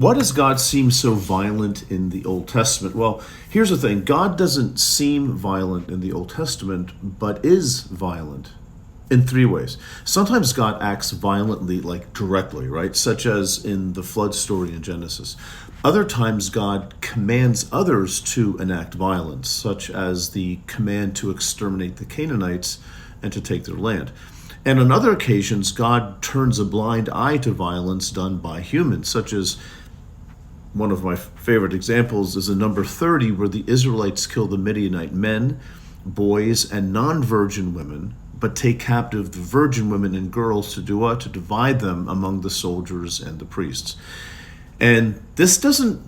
Why does God seem so violent in the Old Testament? Well, here's the thing: God doesn't seem violent in the Old Testament, but is violent in three ways. Sometimes God acts violently, like directly, right? Such as in the flood story in Genesis. Other times, God commands others to enact violence, such as the command to exterminate the Canaanites and to take their land. And on other occasions, God turns a blind eye to violence done by humans, such as one of my favorite examples is in number 30, where the Israelites kill the Midianite men, boys, and non-virgin women, but take captive the virgin women and girls to do what? To divide them among the soldiers and the priests. And this doesn't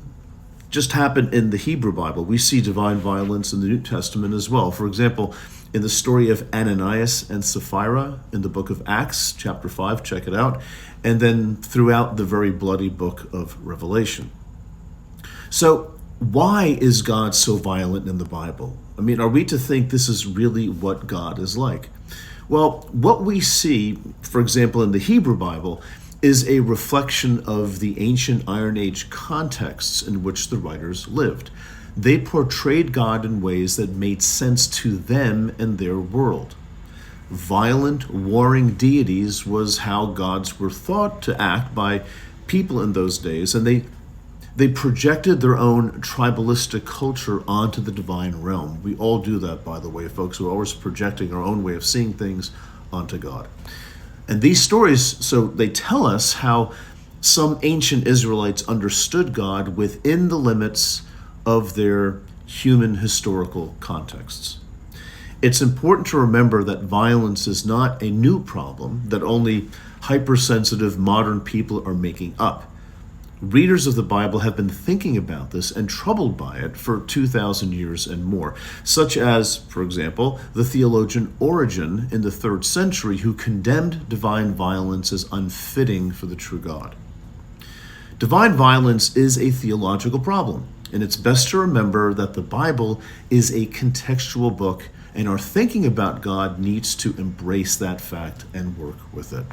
just happen in the Hebrew Bible. We see divine violence in the New Testament as well. For example, in the story of Ananias and Sapphira in the book of Acts, chapter 5, check it out, and then throughout the very bloody book of Revelation. So why is God so violent in the Bible? I mean, are we to think this is really what God is like? Well, what we see, for example, in the Hebrew Bible, is a reflection of the ancient Iron Age contexts in which the writers lived. They portrayed God in ways that made sense to them and their world. Violent, warring deities was how gods were thought to act by people in those days, and they projected their own tribalistic culture onto the divine realm. We all do that, by the way, folks. We're always projecting our own way of seeing things onto God. And these stories, so they tell us how some ancient Israelites understood God within the limits of their human historical contexts. It's important to remember that violence is not a new problem that only hypersensitive modern people are making up. Readers of the Bible have been thinking about this and troubled by it for 2,000 years and more, such as, for example, the theologian Origen in the 3rd century, who condemned divine violence as unfitting for the true God. Divine violence is a theological problem, and it's best to remember that the Bible is a contextual book, and our thinking about God needs to embrace that fact and work with it.